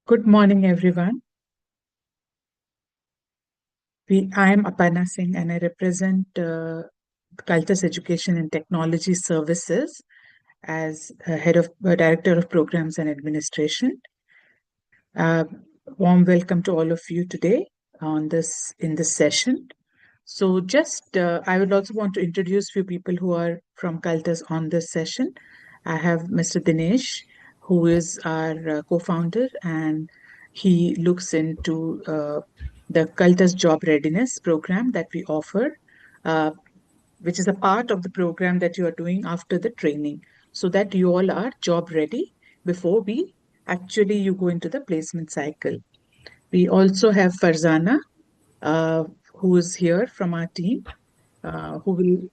Good morning, everyone. I am Aparna Singh and I represent Cultus Education and Technology Services as head of Director of Programs and Administration. Uh, Warm welcome to all of you today in this session. So, just I would also want to introduce few people who are from Cultus on this session. I have Mr. Dinesh, who is our co-founder, and he looks into the Cultus Job Readiness program that we offer, uh, which is a part of the program that you are doing after the training, so that you all are job ready before we actually you go into the placement cycle. We also have Farzana, uh, who is here from our team, who will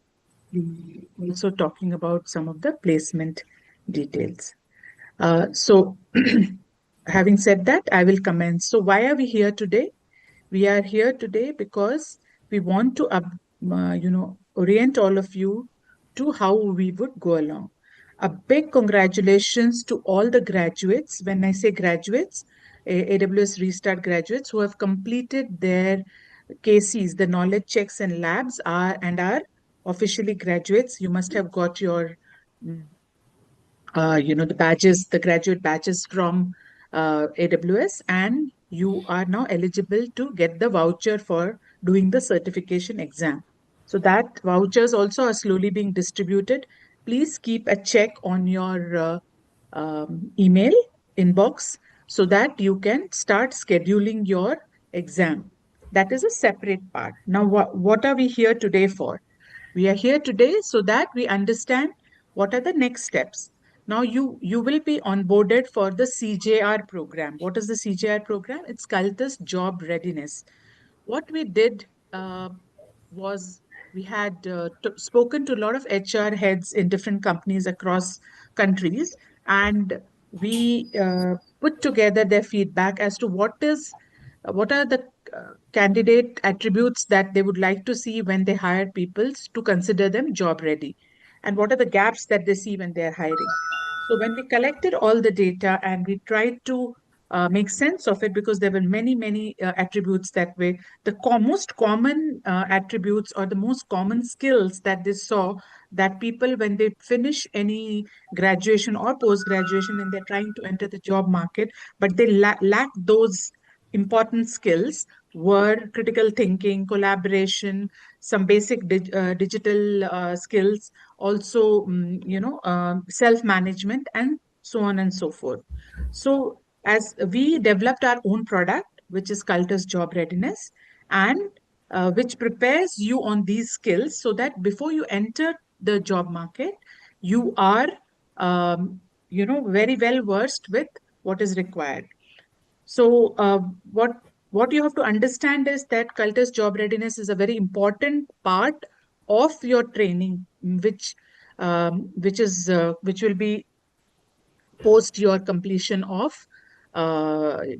be also talking about some of the placement details. So, having said that, I will commence. So, why are we here today? We are here today because we want to, orient all of you to how we would go along. A big congratulations to all the graduates. When I say graduates, AWS Restart graduates who have completed their KCs, the knowledge checks and labs are officially graduates. You must have got your mm, the badges, the graduate badges from AWS, and you are now eligible to get the voucher for doing the certification exam. So that vouchers also are slowly being distributed. Please keep a check on your email inbox so that you can start scheduling your exam. That is a separate part. Now, what are we here today for? We are here today so that we understand what are the next steps. Now you will be onboarded for the CJR program. What is the CJR program? It's Cultus Job Readiness. What we did was we had spoken to a lot of HR heads in different companies across countries, and we put together their feedback as to what are the candidate attributes that they would like to see when they hire people to consider them job ready, and what are the gaps that they see when they're hiring. So when we collected all the data and we tried to make sense of it, because there were many attributes that way, the most common attributes or the most common skills that they saw, that people when they finish any graduation or post graduation and they're trying to enter the job market, but they lack those important skills, were critical thinking, collaboration, some basic digital skills, also self management, and so on and so forth. So as we developed our own product, which is Cultus Job Readiness, and which prepares you on these skills so that before you enter the job market, you are very well versed with what is required. So what you have to understand is that Cultus Job Readiness is a very important part of your training, which will be post your completion of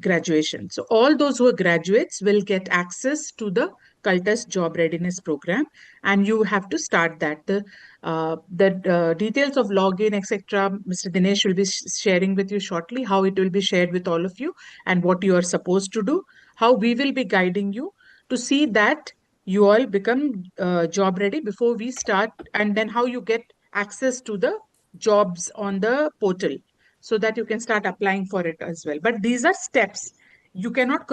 graduation. So all those who are graduates will get access to the Cultus Job Readiness Program, and you have to start that. The details of login, etc., Mr. Dinesh will be sharing with you shortly, how it will be shared with all of you and what you are supposed to do, how we will be guiding you to see that you all become job ready before we start, and then how you get access to the jobs on the portal so that you can start applying for it as well. But these are steps. You cannot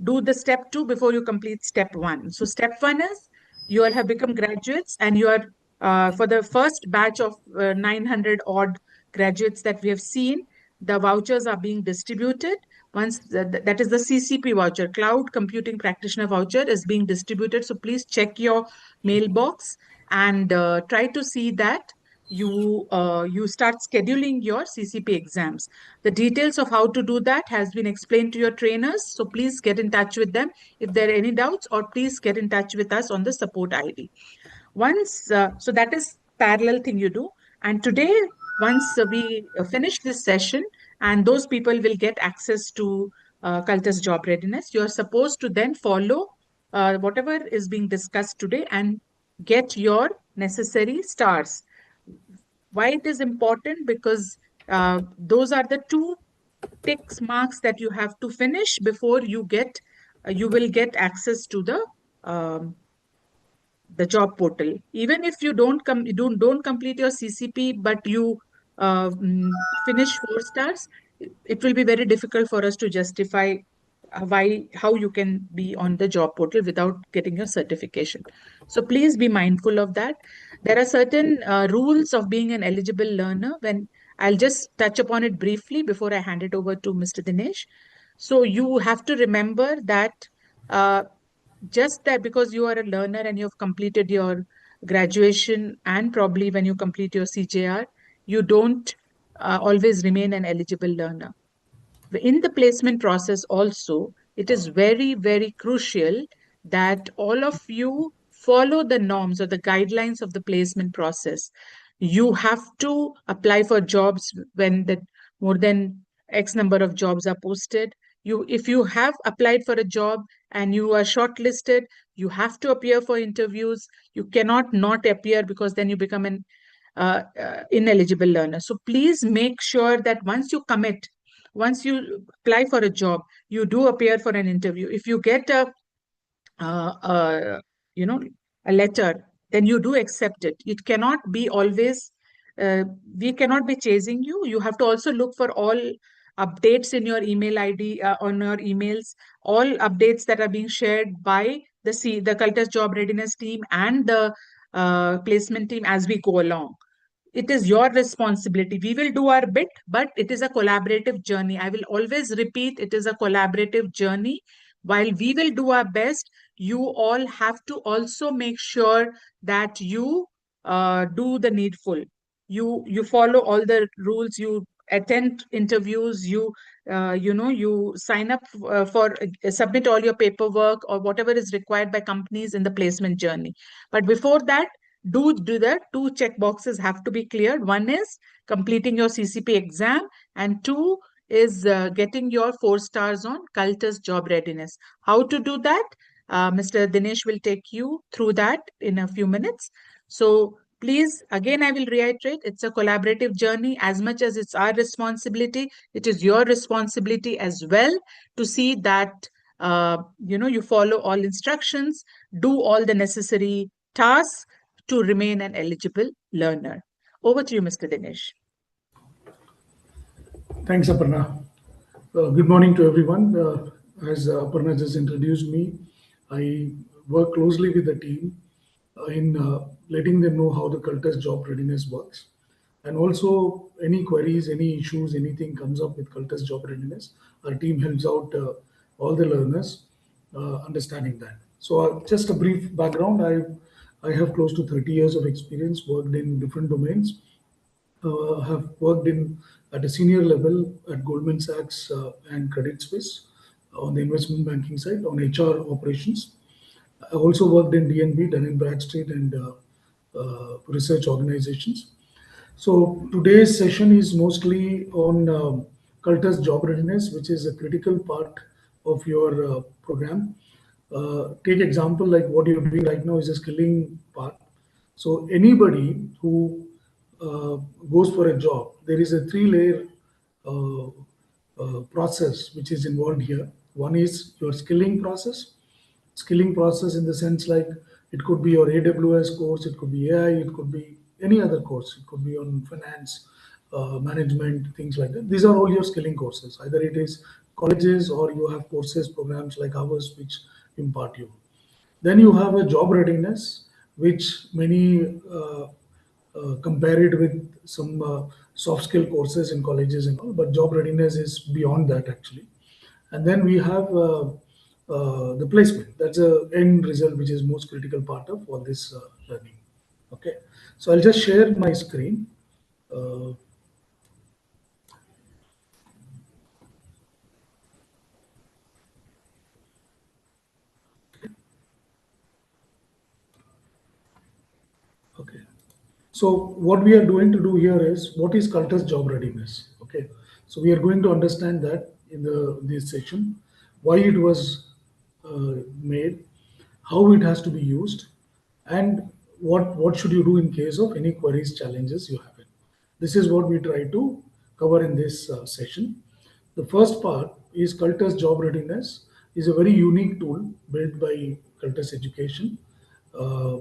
do the step two before you complete step one. So step one is you all have become graduates, and you are for the first batch of 900 odd graduates that we have seen, the vouchers are being distributed. Once that is the CCP voucher, Cloud Computing Practitioner voucher, is being distributed. So please check your mailbox and try to see that you start scheduling your CCP exams. The details of how to do that has been explained to your trainers. So please get in touch with them if there are any doubts, or please get in touch with us on the support ID. So that is parallel thing you do. And today, once we finish this session, and those people will get access to Cultus Job Readiness, you are supposed to then follow whatever is being discussed today and get your necessary stars. Why it is important? Because Those are the two tick marks that you have to finish before you will get access to um, the job portal. Even if you don't complete your CCP, but you finish 4 stars, it will be very difficult for us to justify how you can be on the job portal without getting your certification. So please be mindful of that. There are certain rules of being an eligible learner. When I'll just touch upon it briefly before I hand it over to Mr. Dinesh. So you have to remember that uh, just that because you are a learner and you've completed your graduation, and probably when you complete your CJR, you don't always remain an eligible learner. In the placement process also, it is very, very crucial that all of you follow the norms or the guidelines of the placement process. You have to apply for jobs when the more than X number of jobs are posted. If you have applied for a job and you are shortlisted, you have to appear for interviews. You cannot not appear, because then you become an ineligible learner. So please make sure that once you apply for a job, you do appear for an interview. If you get uh, uh, you know, a letter, then you do accept it. It cannot be always, we cannot be chasing you. You have to also look for all updates in your email ID, on your emails, all updates that are being shared by the Cultus Job Readiness team and the placement team as we go along. It is your responsibility. We will do our bit, but it is a collaborative journey. I will always repeat, it is a collaborative journey. While we will do our best, you all have to also make sure that you do the needful. You follow all the rules. You attend interviews. You sign up for submit all your paperwork or whatever is required by companies in the placement journey. But before that, do that. Two check boxes have to be cleared. One is completing your CCP exam, and two is getting your 4 stars on Cultus Job Readiness. How to do that? Mr. Dinesh will take you through that in a few minutes. So please, again, I will reiterate, it's a collaborative journey. As much as it's our responsibility, it is your responsibility as well to see that you follow all instructions, do all the necessary tasks to remain an eligible learner. Over to you, Mr. Dinesh. Thanks, Aparna. Good morning to everyone. As Aparna just introduced me, I work closely with the team in letting them know how the Cultus job readiness works. And also, any queries, any issues, anything comes up with Cultus job readiness, our team helps out all the learners understanding that. So, just a brief background, I have close to 30 years of experience, worked in different domains, have worked in at a senior level at Goldman Sachs and Credit Suisse on the investment banking side on HR operations. I also worked in DNB, Dun& Bradstreet, and research organizations. So today's session is mostly on Cultus job readiness, which is a critical part of your program. Take example like what you're doing right now is a skilling part. So anybody who uh, goes for a job, there is a three-layer uh, process which is involved here. One is your skilling process in the sense like it could be your AWS course, it could be AI, it could be any other course, it could be on finance, management, things like that. These are all your skilling courses. Either it is colleges or you have courses, programs like ours which impart you. Then you have a job readiness, which many compare it with some soft skill courses in colleges and all, but job readiness is beyond that actually. And then we have the placement. That's a end result, which is most critical part of all this learning. Okay, so I'll just share my screen. Uh, okay. So what we are going to do here is what is Cultus job readiness? Okay. So we are going to understand that in this section, why it was made, how it has to be used, and what should you do in case of any queries, challenges you have. This is what we try to cover in this session. The first part is Cultus Job Readiness, is a very unique tool built by Cultus Education, uh,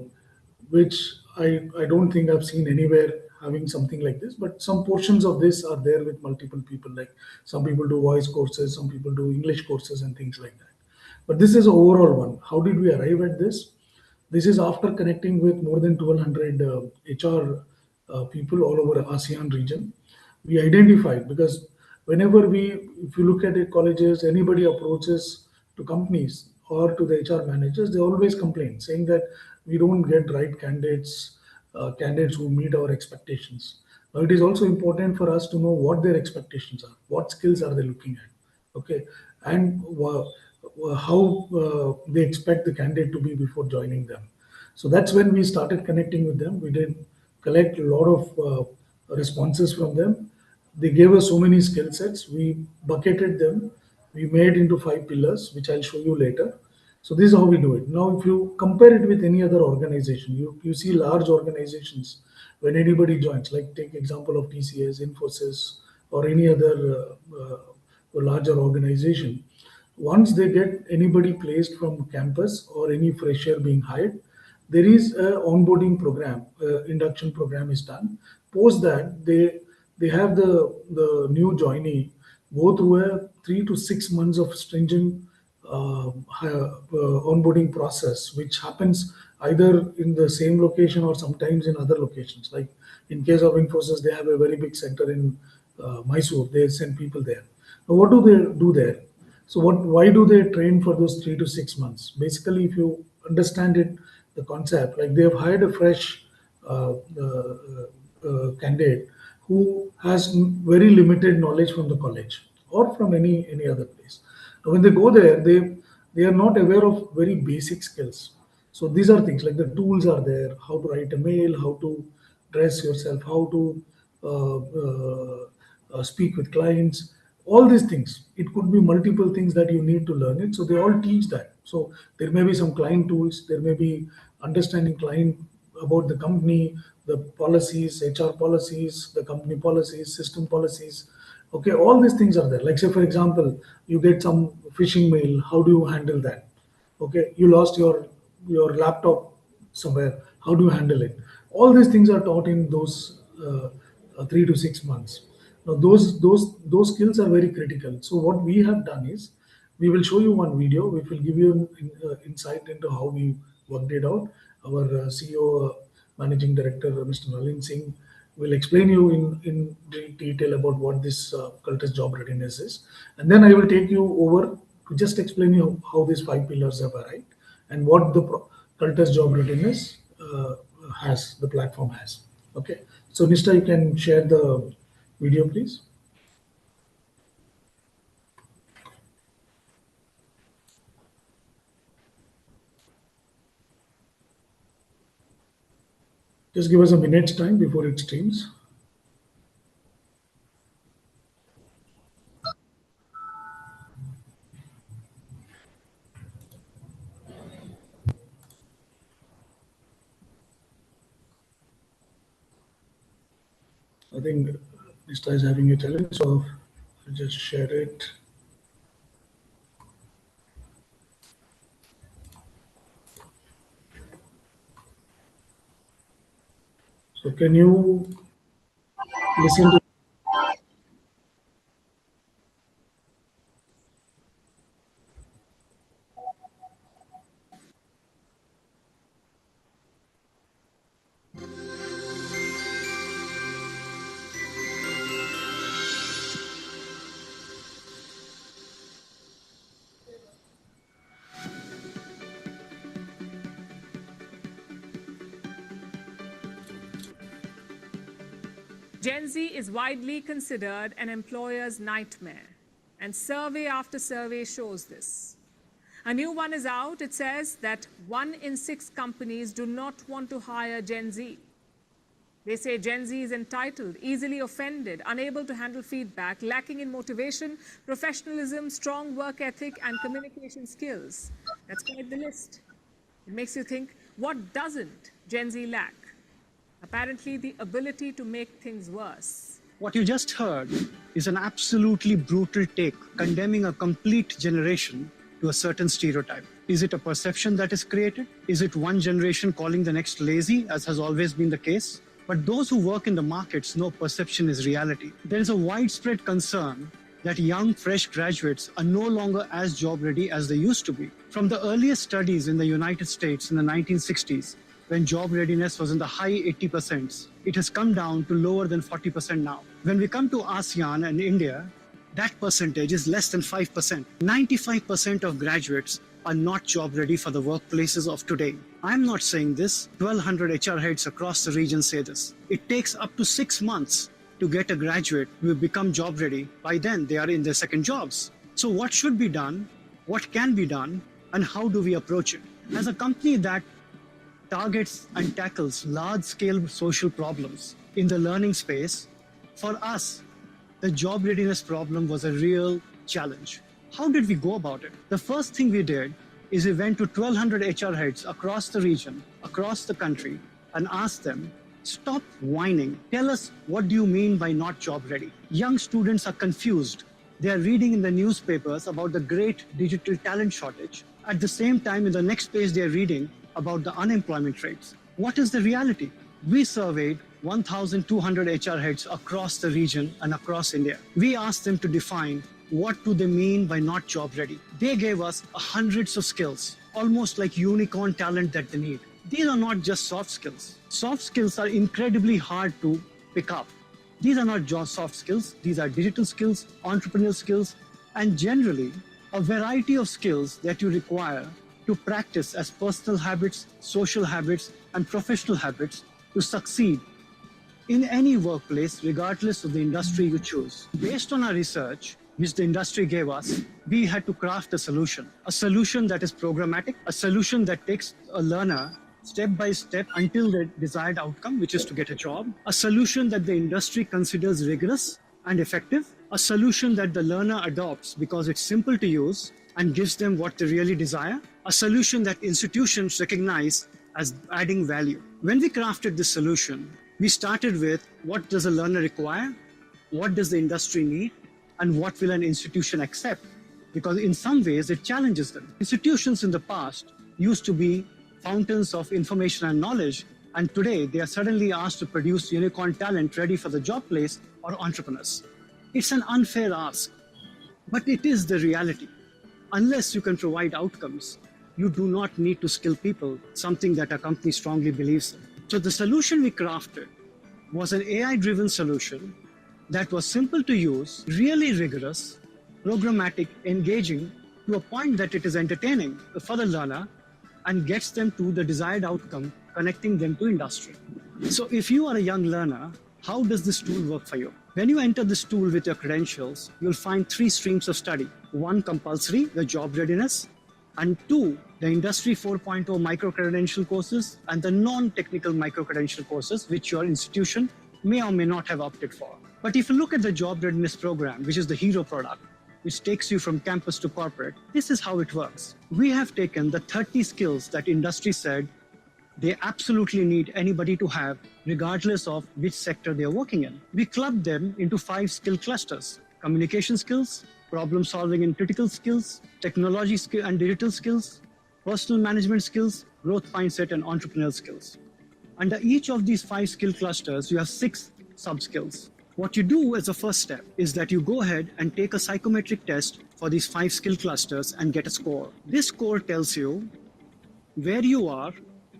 which I don't think I've seen anywhere having something like this, but some portions of this are there with multiple people. Like some people do voice courses, some people do English courses and things like that. But this is an overall one. How did we arrive at this? This is after connecting with more than 1,200 HR people all over ASEAN region. We identified because whenever if you look at it, colleges, anybody approaches to companies or to the HR managers, they always complain, saying that we don't get right candidates, candidates who meet our expectations. Now, it is also important for us to know what their expectations are, what skills are they looking at, okay, and how they expect the candidate to be before joining them. So that's when we started connecting with them. We did collect a lot of responses from them. They gave us so many skill sets. We bucketed them. We made into 5 pillars, which I'll show you later. So this is how we do it. Now, if you compare it with any other organization, you see large organizations when anybody joins, like take example of TCS, Infosys, or any other larger organization. Once they get anybody placed from campus or any fresher being hired, there is a onboarding program, induction program is done. Post that, they have the new joinee go through a 3 to 6 months of stringent onboarding process, which happens either in the same location or sometimes in other locations. Like in case of Infosys, they have a very big center in Mysore. They send people there. Now, what do they do there? So why do they train for those 3 to 6 months? Basically, if you understand it, the concept, like they have hired a fresh candidate who has very limited knowledge from the college or from any other place. Now, when they go there, they are not aware of very basic skills. So these are things like the tools are there, how to write a mail, how to dress yourself, how to speak with clients, all these things. It could be multiple things that you need to learn it. So they all teach that. So there may be some client tools, there may be understanding client about the company, the policies, HR policies, the company policies, system policies. Okay, all these things are there. Like say for example, you get some phishing mail, how do you handle that? Okay, you lost your laptop somewhere, how do you handle it? All these things are taught in those 3 to 6 months. Now those skills are very critical. So what we have done is we will show you one video which will give you an insight into how we worked it out. Our CEO, managing director, Mr. Nalin Singh, will explain you in detail about what this Cultus job readiness is. And then I will take you over to just explain you how these 5 pillars have arrived and what the Cultus job readiness has, the platform has. Okay. So Nista, you can share the video, please. Just give us a minute's time before it streams. I think Nista is having a challenge, so I'll just share it. So can you listen to? Gen Z is widely considered an employer's nightmare, and survey after survey shows this. A new one is out. It says that 1 in 6 companies do not want to hire Gen Z. They say Gen Z is entitled, easily offended, unable to handle feedback, lacking in motivation, professionalism, strong work ethic, and communication skills. That's quite the list. It makes you think, what doesn't Gen Z lack? Apparently, the ability to make things worse. What you just heard is an absolutely brutal take condemning a complete generation to a certain stereotype. Is it a perception that is created? Is it one generation calling the next lazy, as has always been the case? But those who work in the markets know perception is reality. There is a widespread concern that young, fresh graduates are no longer as job ready as they used to be. From the earliest studies in the United States in the 1960s, when job readiness was in the high 80%, it has come down to lower than 40% now. When we come to ASEAN and India, that percentage is less than 5%. 95% of graduates are not job ready for the workplaces of today. I'm not saying this. 1,200 HR heads across the region say this. It takes up to 6 months to get a graduate who become job ready. By then, they are in their second jobs. So what should be done? What can be done? And how do we approach it? As a company that targets and tackles large-scale social problems in the learning space, for us, the job readiness problem was a real challenge. How did we go about it? The first thing we did is we went to 1,200 HR heads across the region, across the country, and asked them, stop whining. Tell us, what do you mean by not job ready? Young students are confused. They are reading in the newspapers about the great digital talent shortage. At the same time, in the next page, they are reading about the unemployment rates. What is the reality? We surveyed 1,200 HR heads across the region and across India. We asked them to define what do they mean by not job ready. They gave us hundreds of skills, almost like unicorn talent that they need. These are not just soft skills. Soft skills are incredibly hard to pick up. These are not just soft skills. These are digital skills, entrepreneurial skills, and generally a variety of skills that you require to practice as personal habits, social habits, and professional habits to succeed in any workplace, regardless of the industry you choose. Based on our research, which the industry gave us, we had to craft a solution that is programmatic, a solution that takes a learner step by step until the desired outcome, which is to get a job, a solution that the industry considers rigorous and effective, a solution that the learner adopts because it's simple to use and gives them what they really desire, a solution that institutions recognize as adding value. When we crafted this solution, we started with what does a learner require, what does the industry need, and what will an institution accept? Because in some ways, it challenges them. Institutions in the past used to be fountains of information and knowledge, and today they are suddenly asked to produce unicorn talent ready for the job place or entrepreneurs. It's an unfair ask, but it is the reality. Unless you can provide outcomes, you do not need to skill people, something that our company strongly believes in. So the solution we crafted was an AI-driven solution that was simple to use, really rigorous, programmatic, engaging, to a point that it is entertaining for the learner and gets them to the desired outcome, connecting them to industry. So if you are a young learner, how does this tool work for you? When you enter this tool with your credentials, you'll find 3 streams of study. 1, compulsory, the job readiness, and 2, the Industry 4.0 micro-credential courses and the non-technical micro-credential courses, which your institution may or may not have opted for. But if you look at the job readiness program, which is the hero product, which takes you from campus to corporate, this is how it works. We have taken the 30 skills that industry said they absolutely need anybody to have, regardless of which sector they are working in. We clubbed them into 5 skill clusters: communication skills, problem solving and critical skills, technology skill and digital skills, personal management skills, growth mindset, and entrepreneurial skills. Under each of these 5 skill clusters, you have 6 sub-skills. What you do as a first step is that you go ahead and take a psychometric test for these 5 skill clusters and get a score. This score tells you where you are,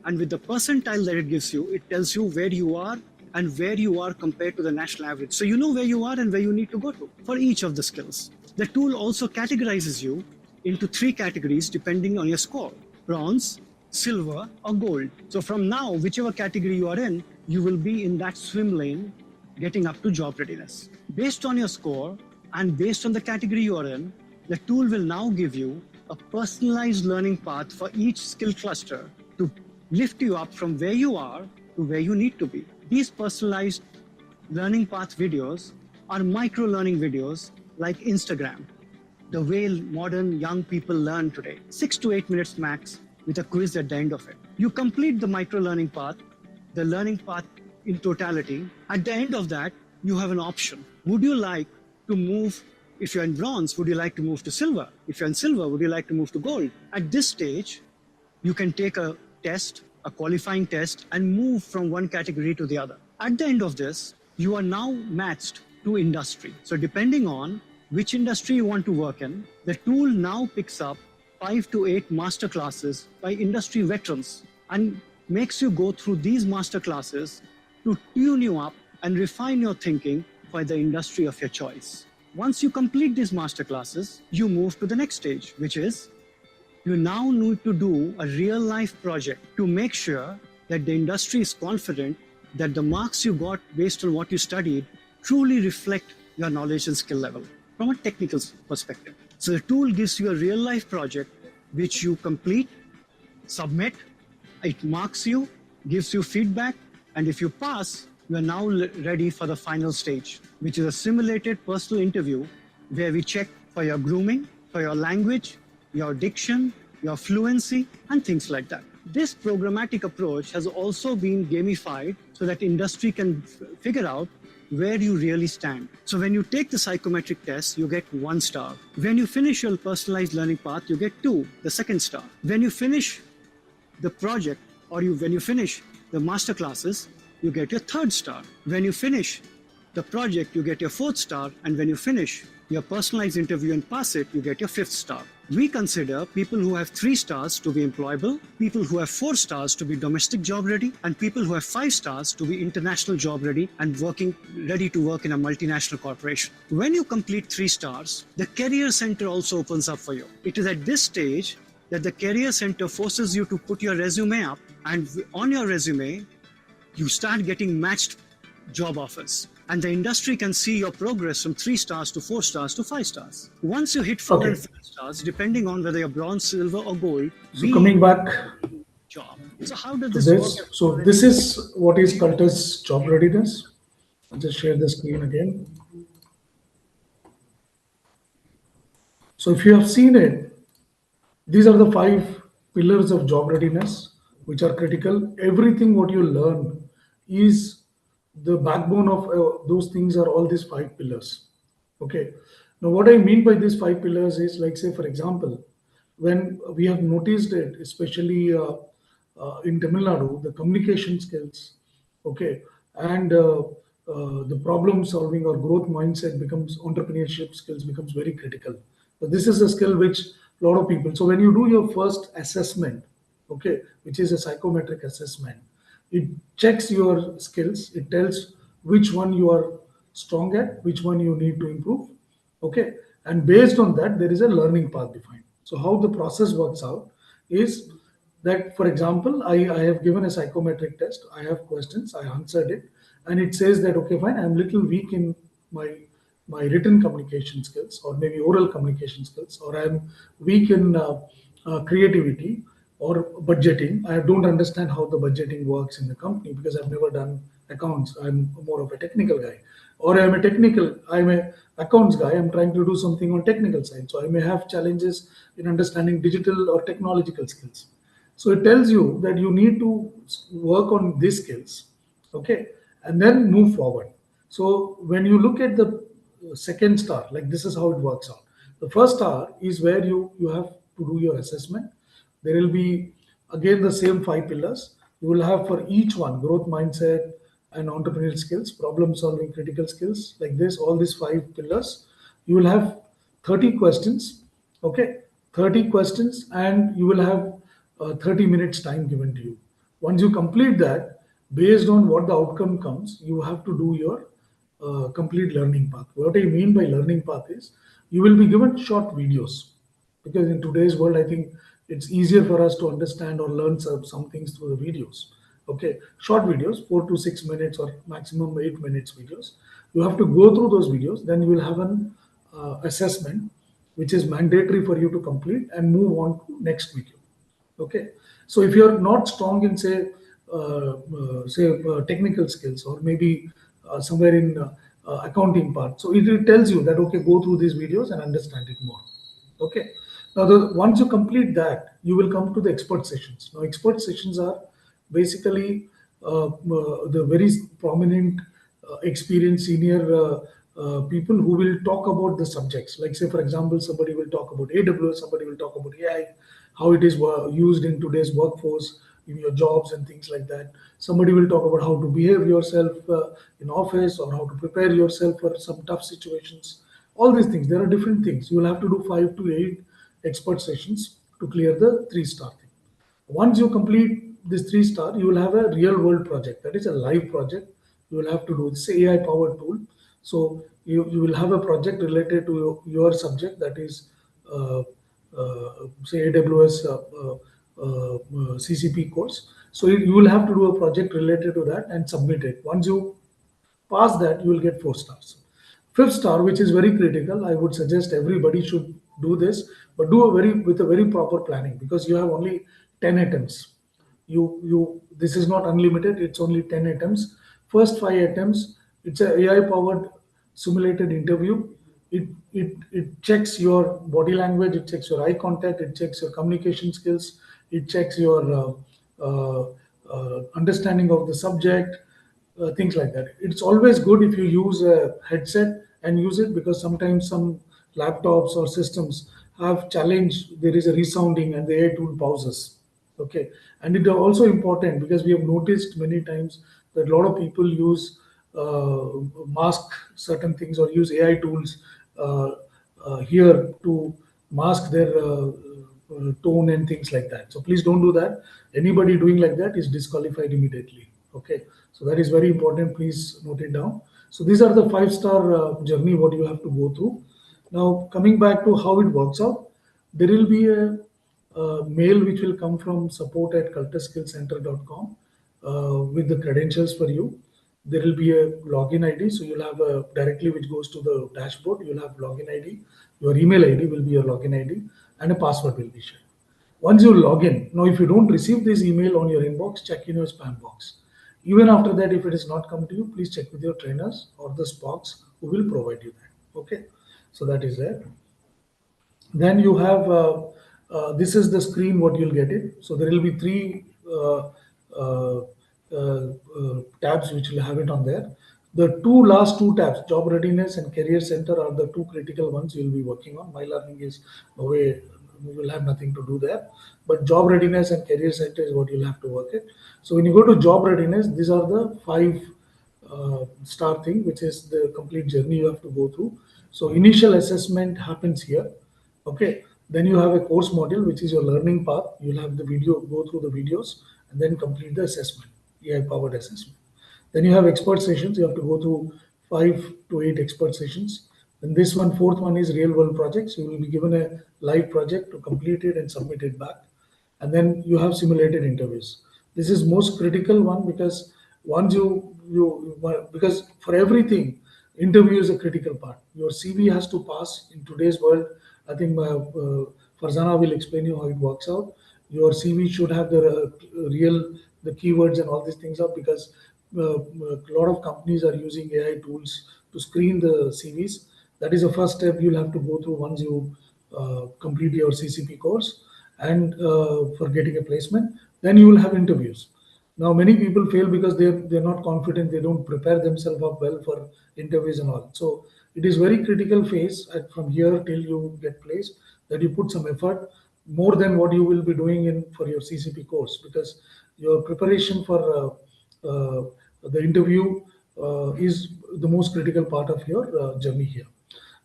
and with the percentile that it gives you, it tells you where you are and where you are compared to the national average. So you know where you are and where you need to go to for each of the skills. The tool also categorizes you into 3 categories depending on your score: bronze, silver, or gold. So from now, whichever category you are in, you will be in that swim lane getting up to job readiness. Based on your score and based on the category you are in, the tool will now give you a personalized learning path for each skill cluster to lift you up from where you are to where you need to be. These personalized learning path videos are micro-learning videos like Instagram, the way modern young people learn today. 6 to 8 minutes max with a quiz at the end of it. You complete the micro-learning path, the learning path in totality. At the end of that, you have an option. Would you like to move, if you're in bronze, would you like to move to silver? If you're in silver, would you like to move to gold? At this stage, you can take a test, a qualifying test, and move from one category to the other. At the end of this, you are now matched to industry. So depending on which industry you want to work in, the tool now picks up 5 to 8 master classes by industry veterans and makes you go through these master classes to tune you up and refine your thinking for the industry of your choice. Once you complete these master classes, you move to the next stage, which is you now need to do a real life project to make sure that the industry is confident that the marks you got based on what you studied truly reflect your knowledge and skill level from a technical perspective. So the tool gives you a real life project which you complete, submit, it marks you, gives you feedback, and if you pass, you are now ready for the final stage, which is a simulated personal interview where we check for your grooming, for your language, your diction, your fluency, and things like that. This programmatic approach has also been gamified so that industry can figure out where you really stand. So when you take the psychometric test, you get 1 star. When you finish your personalized learning path, you get 2, the 2nd star. When you finish the project when you finish the master classes, you get your 3rd star. When you finish the project, you get your 4th star. And when you finish your personalized interview and pass it, you get your 5th star. We consider people who have 3 stars to be employable, people who have 4 stars to be domestic job ready, and people who have 5 stars to be international job ready and ready to work in a multinational corporation. When you complete 3 stars, the Career Center also opens up for you. It is at this stage that the Career Center forces you to put your resume up, and on your resume, you start getting matched job offers. And the industry can see your progress from 3 stars to 4 stars to 5 stars. Once you hit 4 and 5 stars, depending on whether you're bronze, silver, or gold, So coming back job. So how does to this this, work? so this is what is Cultus job readiness. I'll just share the screen again. So if you have seen it, these are the 5 pillars of job readiness, which are critical. Everything what you learn is the backbone of those things are all these 5 pillars. Okay. Now, what I mean by these 5 pillars is, like, say, for example, when we have noticed it, especially in Tamil Nadu, the communication skills, okay, and the problem solving or growth mindset becomes entrepreneurship skills becomes very critical. So this is a skill which a lot of people. So when you do your first assessment, okay, which is a psychometric assessment, it checks your skills. It tells which one you are strong at, which one you need to improve, okay, and based on that there is a learning path defined. So how the process works out is that, for example, I have given a psychometric test, I have questions, I answered it, and it says that, okay, fine, I'm little weak in my written communication skills, or maybe oral communication skills, or I'm weak in creativity or budgeting. I don't understand how the budgeting works in the company because I've never done accounts. I'm more of a technical guy, or I'm a accounts guy. I'm trying to do something on technical side, so I may have challenges in understanding digital or technological skills. So it tells you that you need to work on these skills, okay, and then move forward. So when you look at the 2nd star, like, this is how it works out. The 1st star is where you have to do your assessment. There will be again the same 5 pillars. You will have for each one growth mindset and entrepreneurial skills, problem solving, critical skills, like this, all these 5 pillars. You will have 30 questions, okay, 30 questions, and you will have 30 minutes time given to you. Once you complete that, based on what the outcome comes, you have to do your complete learning path. What I mean by learning path is you will be given short videos, because in today's world, I think it's easier for us to understand or learn some things through the videos. Okay, short videos, 4 to 6 minutes or maximum 8 minutes videos. You have to go through those videos, then you will have an assessment, which is mandatory for you to complete and move on to next video. Okay, so if you're not strong in, say, technical skills, or maybe somewhere in accounting part, so it tells you that, okay, go through these videos and understand it more. Okay, now once you complete that, you will come to the expert sessions. Now expert sessions are basically the very prominent experienced senior people who will talk about the subjects. Like say, for example, somebody will talk about AWS, somebody will talk about AI, how it is used in today's workforce, in your jobs and things like that. Somebody will talk about how to behave yourself in office, or how to prepare yourself for some tough situations. All these things, there are different things. You will have to do 5 to 8 expert sessions to clear the 3-star thing. Once you complete this 3-star, you will have a real world project. That is a live project. You will have to do this AI powered tool. So you will have a project related to your subject, that is say AWS CCP course. So you will have to do a project related to that and submit it. Once you pass that, you will get 4 stars. 5th star, which is very critical, I would suggest everybody should do this, but do a very proper planning, because you have only 10 attempts. This is not unlimited, it's only 10 attempts. First 5 attempts, it's a AI powered simulated interview. It checks your body language, it checks your eye contact, it checks your communication skills, it checks your understanding of the subject, things like that. It's always good if you use a headset and use it, because sometimes some laptops or systems have challenge. There is a resounding and the AI tool pauses. Okay, and it is also important because we have noticed many times that a lot of people use mask certain things or use AI tools here to mask their tone and things like that. So please don't do that. Anybody doing like that is disqualified immediately. Okay, so that is very important. Please note it down. So these are the 5-star journey what you have to go through. Now coming back to how it works out, there will be a mail which will come from support@cultusskillcenter.com with the credentials for you. There will be a login ID, so you'll have a directly which goes to the dashboard. You'll have login ID. Your email ID will be your login ID, and a password will be shared. Once you log in, now if you don't receive this email on your inbox, check in your spam box. Even after that, if it is not come to you, please check with your trainers or the Spox who will provide you that. Okay, so that is there. Then you have this is the screen what you'll get it. So there will be 3 tabs which will have it on there. The last two tabs, job readiness and career center, are the 2 critical ones you'll be working on. My learning is no way, we will have nothing to do there, but job readiness and career center is what you'll have to work it. So when you go to job readiness, these are the 5-star thing, which is the complete journey you have to go through. So initial assessment happens here. Okay, then you have a course module, which is your learning path. You'll have the video, go through the videos, and then complete the assessment, AI powered assessment. Then you have expert sessions. You have to go through 5 to 8 expert sessions. And this one, 4th one, is real world projects. You will be given a live project to complete it and submit it back. And then you have simulated interviews. This is most critical one, because once because for everything, interview is a critical part. Your CV has to pass in today's world. I think Farzana will explain you how it works out. Your CV should have the keywords and all these things up, because a lot of companies are using AI tools to screen the CVs. That is the first step you'll have to go through once you complete your CCP course and for getting a placement. Then you will have interviews. Now many people fail because they're not confident, they don't prepare themselves up well for interviews and all. So it is very critical phase from here till you get placed, that you put some effort more than what you will be doing in for your CCP course, because your preparation for the interview is the most critical part of your journey here.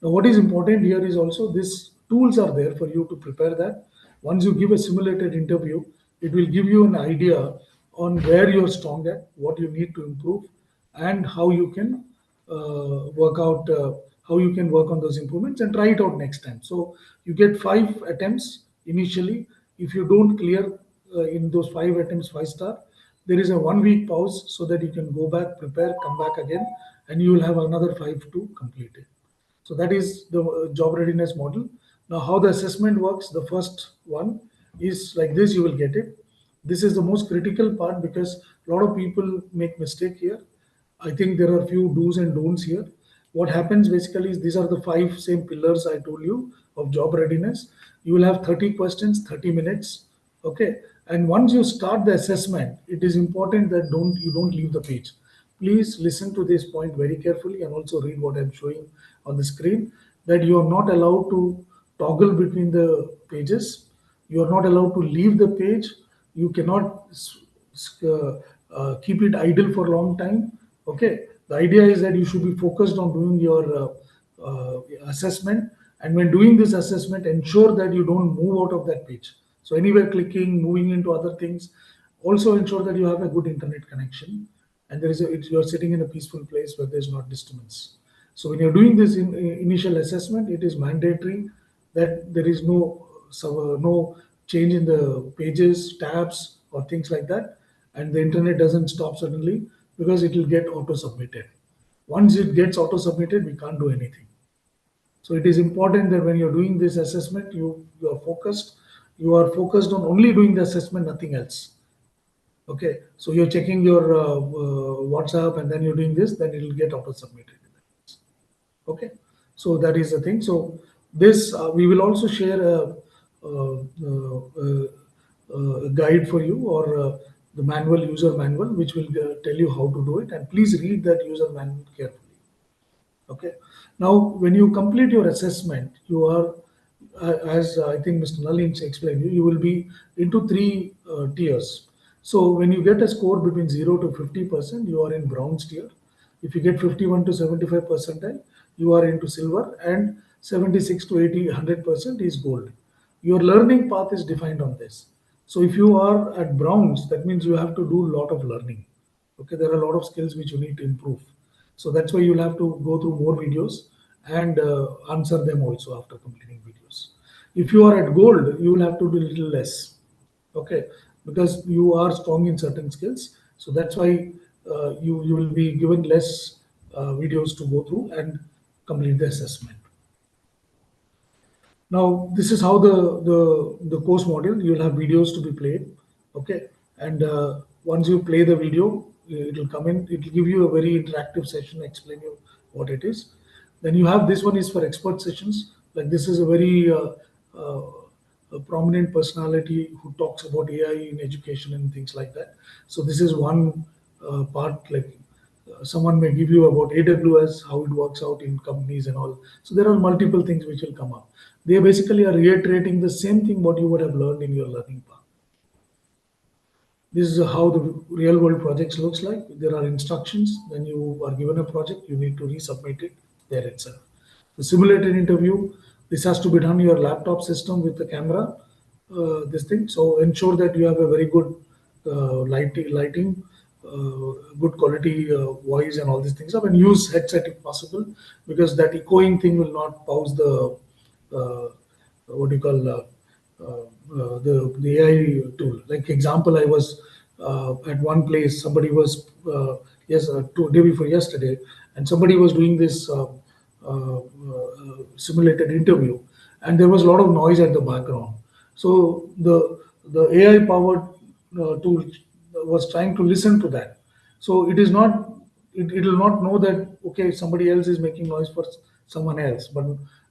Now, what is important here is also these tools are there for you to prepare that. Once you give a simulated interview, it will give you an idea on where you're strong at, what you need to improve, and how you can how you can work on those improvements and try it out next time. So you get 5 attempts initially. If you don't clear in those 5 attempts 5-star, there is a 1 week pause so that you can go back, prepare, come back again, and you will have another 5 to complete it. So that is the job readiness model. Now, how the assessment works, the first one is like this, you will get it. This is the most critical part, because a lot of people make mistake here. I think there are a few do's and don'ts here. What happens basically is these are the 5 same pillars I told you of job readiness. You will have 30 questions, 30 minutes. Okay. And once you start the assessment, it is important that you don't leave the page. please listen to this point very carefully and also read what I'm showing on the screen, that you are not allowed to toggle between the pages. You are not allowed to leave the page. You cannot keep it idle for a long time. Okay. The idea is that you should be focused on doing your assessment. And when doing this assessment, ensure that you don't move out of that page. So anywhere clicking, moving into other things. Also ensure that you have a good internet connection and you're sitting in a peaceful place where there's not disturbance. So when you're doing this initial assessment, it is mandatory that there is no change in the pages, tabs, or things like that, and the internet doesn't stop suddenly, because it will get auto submitted. Once it gets auto submitted, we can't do anything. So it is important that when you're doing this assessment, you are focused. You are focused on only doing the assessment, nothing else. Okay, so you're checking your WhatsApp and then you're doing this, then it will get auto submitted. Okay, so that is the thing. So this we will also share a guide for you, or the manual, user manual, which will tell you how to do it. And please read that user manual carefully. Okay. Now, when you complete your assessment, you are, as I think Mr. Nalin explained you will be into three tiers. So when you get a score between 0 to 50%, you are in bronze tier. If you get 51 to 75 percentile, you are into silver, and 76 to 80, 100% is gold. Your learning path is defined on this. So if you are at bronze, that means you have to do a lot of learning. Okay, there are a lot of skills which you need to improve. So that's why you'll have to go through more videos and answer them also after completing videos. If you are at gold, you will have to do a little less. Okay, because you are strong in certain skills. So that's why you will be given less videos to go through and complete the assessment. Now, this is how the course module, you'll have videos to be played. Okay. And once you play the video, it will come in, it will give you a very interactive session, explain you what it is. Then you have, this one is for expert sessions. Like, this is a very uh, a prominent personality who talks about AI in education and things like that. So this is one part, like someone may give you about AWS, how it works out in companies and all. So there are multiple things which will come up. They basically are reiterating the same thing what you would have learned in your learning path. This is how the real world projects looks like. There are instructions. When you are given a project, you need to resubmit it there itself. The simulated interview, this has to be done in your laptop system with the camera, this thing. So ensure that you have a very good lighting, good quality voice and all these things up, and use headset if possible, because that echoing thing will not pause the what do you call the AI tool. Like example, I was at one place. Somebody was day before yesterday, and somebody was doing this simulated interview, and there was a lot of noise at the background. So the AI powered tool was trying to listen to that. So it is not, it will not know that okay, somebody else is making noise for someone else, but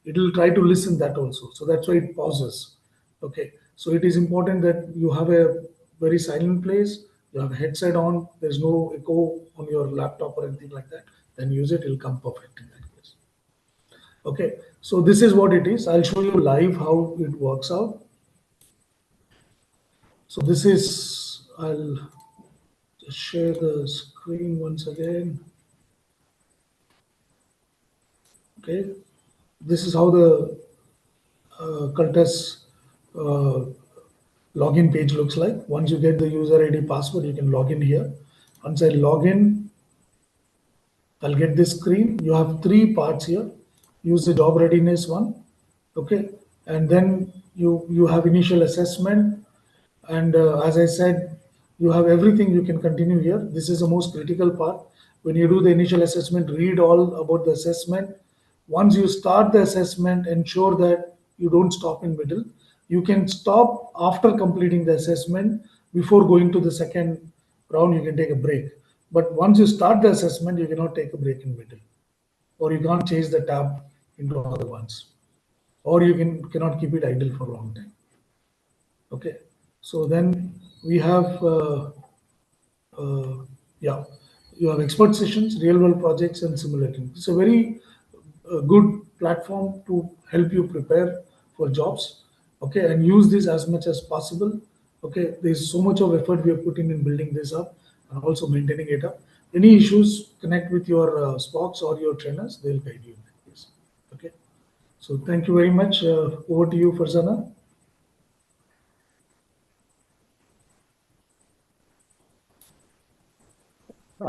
it will try to listen that also. So that's why it pauses. Okay, so it is important that you have a very silent place, you have a headset on, there's no echo on your laptop or anything like that, then use it, it'll come perfect in that case. Okay, so this is what it is. I'll show you live how it works out. So this is, I'll just share the screen once again. Okay, this is how the Cultus login page looks like. Once you get the user ID password, you can log in here. Once I log in, I'll get this screen. You have three parts here. Use the job readiness one. Okay, and then you have initial assessment, and as I said, you have everything. You can continue here. This is the most critical part. When you do the initial assessment, read all about the assessment. Once you start the assessment, ensure that you don't stop in middle. You can stop after completing the assessment. Before going to the second round, you can take a break. But once you start the assessment, you cannot take a break in middle, or you can't change the tab into other ones, or you cannot keep it idle for a long time. Okay, so then we have yeah, you have expert sessions, real world projects, and simulating. It's a very good platform to help you prepare for jobs. Okay, and use this as much as possible. Okay, there's so much of effort we are putting in building this up and also maintaining it up. Any issues, connect with your Spocks or your trainers, they'll guide you in that case. Okay, so thank you very much. Over to you, Farzana.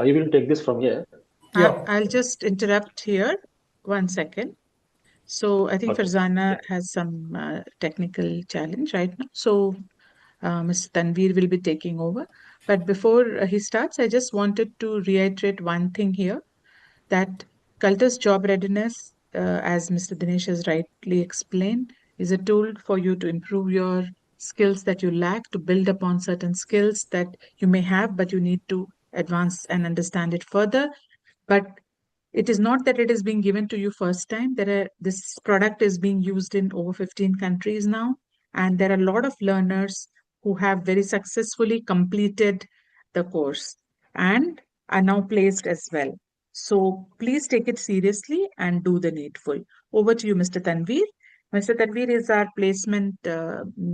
You will take this from here. Yeah. I'll just interrupt here 1 second. So I think Okay. Farzana has some technical challenge right now. So Mr. Tanveer will be taking over. But before he starts, I just wanted to reiterate one thing here, that Cultus Job Readiness, as Mr. Dinesh has rightly explained, is a tool for you to improve your skills that you lack, to build upon certain skills that you may have, but you need to advance and understand it further. But it is not that it is being given to you first time. This product is being used in over 15 countries now, and there are a lot of learners who have very successfully completed the course and are now placed as well. So please take it seriously and do the needful. Over to you, Mr. Tanveer. Mr. Tanveer is our placement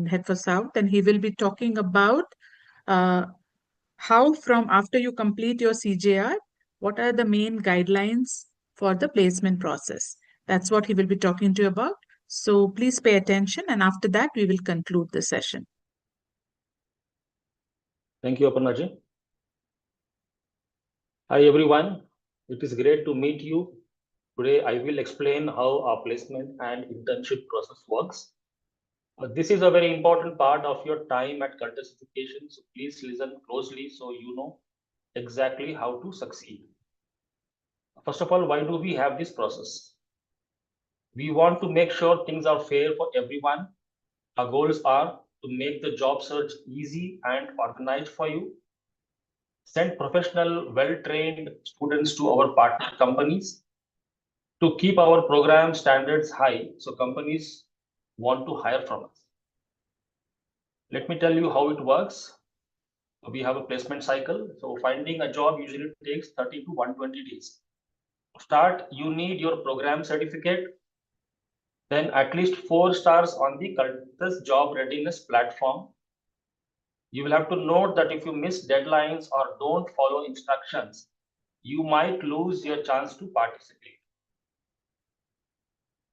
head for South, and he will be talking about uh, how from after you complete your CJR, what are the main guidelines for the placement process? That's what he will be talking to you about. So please pay attention, and after that, we will conclude the session. Thank you, Aparnaji. Hi, everyone. It is great to meet you. Today, I will explain how our placement and internship process works. This is a very important part of your time at Cultus Education, so please listen closely so you know exactly how to succeed. First of all, why do we have this process? We want to make sure things are fair for everyone. Our goals are to make the job search easy and organized for you, send professional, well-trained students to our partner companies, to keep our program standards high so companies want to hire from us. Let me tell you how it works. We have a placement cycle. So finding a job usually takes 30 to 120 days. To start, you need your program certificate, then at least 4 stars on the Cultus Job Readiness platform. You will have to note that if you miss deadlines or don't follow instructions, you might lose your chance to participate.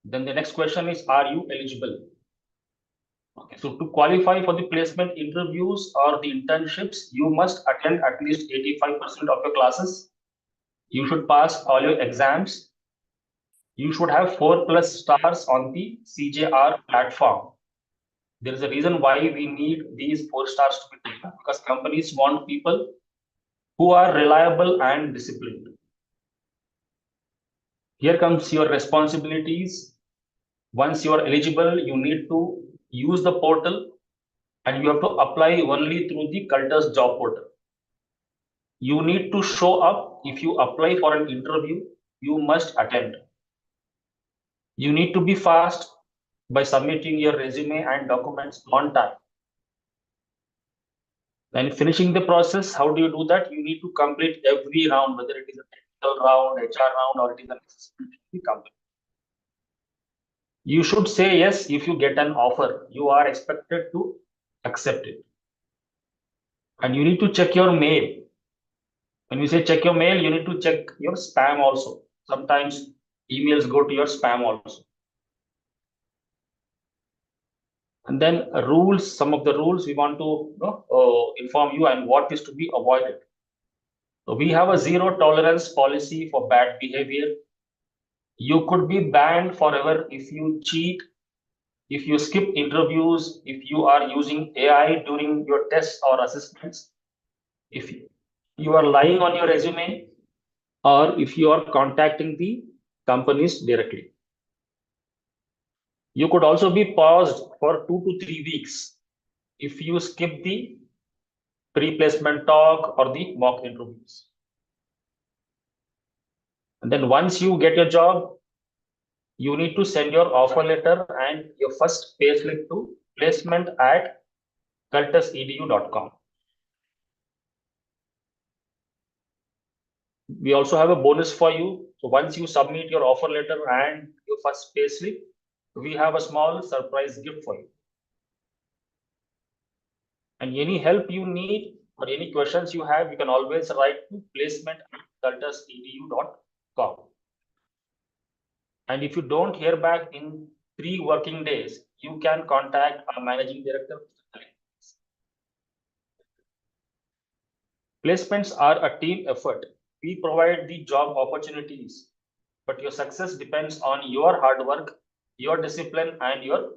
Then the next question is, are you eligible? Okay, so to qualify for the placement interviews or the internships, you must attend at least 85% of your classes. You should pass all your exams. You should have 4+ stars on the CJR platform. There is a reason why we need these 4 stars to be taken, because companies want people who are reliable and disciplined. Here comes your responsibilities. Once you are eligible, you need to use the portal and you have to apply only through the Cultus job portal. You need to show up. If you apply for an interview, you must attend. You need to be fast by submitting your resume and documents on time. And finishing the process, how do you do that? You need to complete every round, whether it is a technical round, HR round, or it is an assessment in the company. You should say yes if you get an offer. You are expected to accept it. And you need to check your mail. When we say check your mail, you need to check your spam also. Sometimes emails go to your spam also. And then rules, some of the rules we want to inform you and what is to be avoided. So we have a zero tolerance policy for bad behavior. You could be banned forever if you cheat, if you skip interviews, if you are using AI during your tests or assessments, if you are lying on your resume, or if you are contacting the companies directly. You could also be paused for 2 to 3 weeks if you skip the pre-placement talk or the mock interviews. And then once you get your job, you need to send your offer letter and your first payslip to placement@cultusedu.com. We also have a bonus for you. So once you submit your offer letter and your first payslip, we have a small surprise gift for you. And any help you need or any questions you have, you can always write to placement@cultusedu.com. And if you don't hear back in 3 working days, you can contact our managing director. Placements are a team effort. We provide the job opportunities, but your success depends on your hard work, your discipline, and your.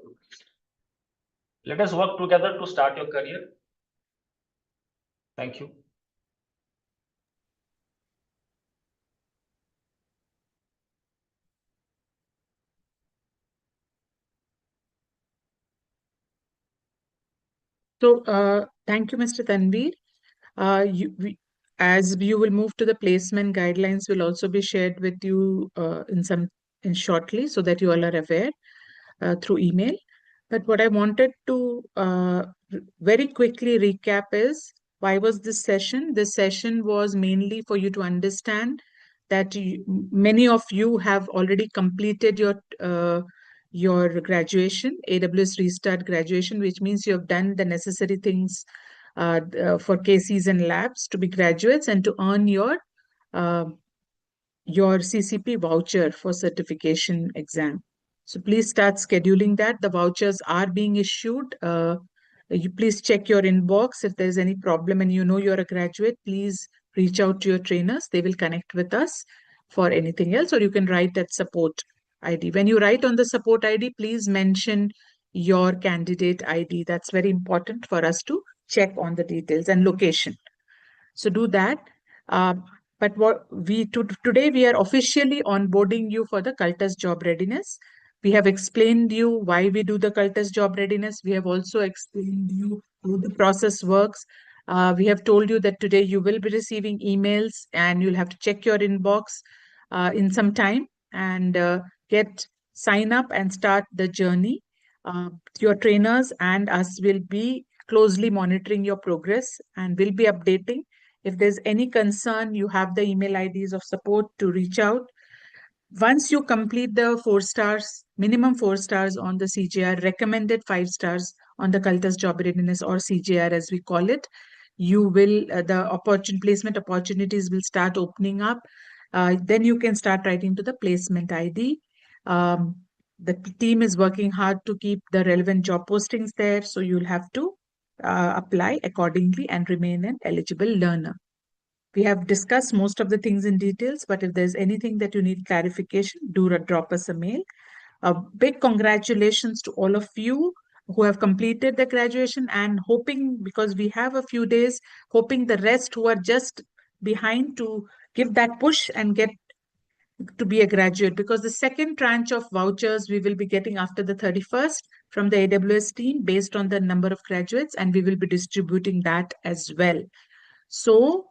Let us work together to start your career. Thank you. So, thank you, Mr. Tanveer. As you will move to the placement guidelines, will also be shared with you in shortly, so that you all are aware through email. But what I wanted to very quickly recap is, why was this session? This session was mainly for you to understand that many of you have already completed your graduation, AWS Restart graduation, which means you have done the necessary things for KCs and labs to be graduates and to earn uh, your CCP voucher for certification exam. So please start scheduling that. The vouchers are being issued. You please check your inbox. If there's any problem and you know you're a graduate, please reach out to your trainers. They will connect with us for anything else, or you can write that support ID. When you write on the support ID, please mention your candidate ID. That's very important for us to check on the details and location. So do that. Uh, but today we are officially onboarding you for the Cultus Job Readiness. We have explained you why we do the Cultus Job Readiness. We have also explained you how the process works. We have told you that today you will be receiving emails and you'll have to check your inbox in some time and sign up and start the journey. Your trainers and us will be closely monitoring your progress and will be updating. If there's any concern, you have the email IDs of support to reach out. Once you complete the 4 stars, minimum 4 stars on the CJR, recommended 5 stars on the Cultus Job Readiness, or CJR as we call it, you will, placement opportunities will start opening up. Then you can start writing to the placement ID. The team is working hard to keep the relevant job postings there, so you'll have to apply accordingly and remain an eligible learner. We have discussed most of the things in details, but if there's anything that you need clarification, do drop us a mail. A big congratulations to all of you who have completed the graduation, and hoping, because we have a few days, hoping the rest who are just behind to give that push and get to be a graduate, because the second tranche of vouchers we will be getting after the 31st from the AWS team based on the number of graduates, and we will be distributing that as well. So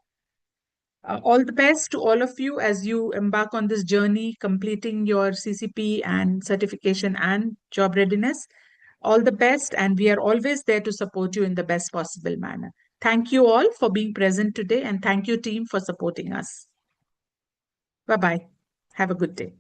all the best to all of you as you embark on this journey, completing your CCP and certification and job readiness. All the best, and we are always there to support you in the best possible manner. Thank you all for being present today, and thank you, team, for supporting us. Bye-bye. Have a good day.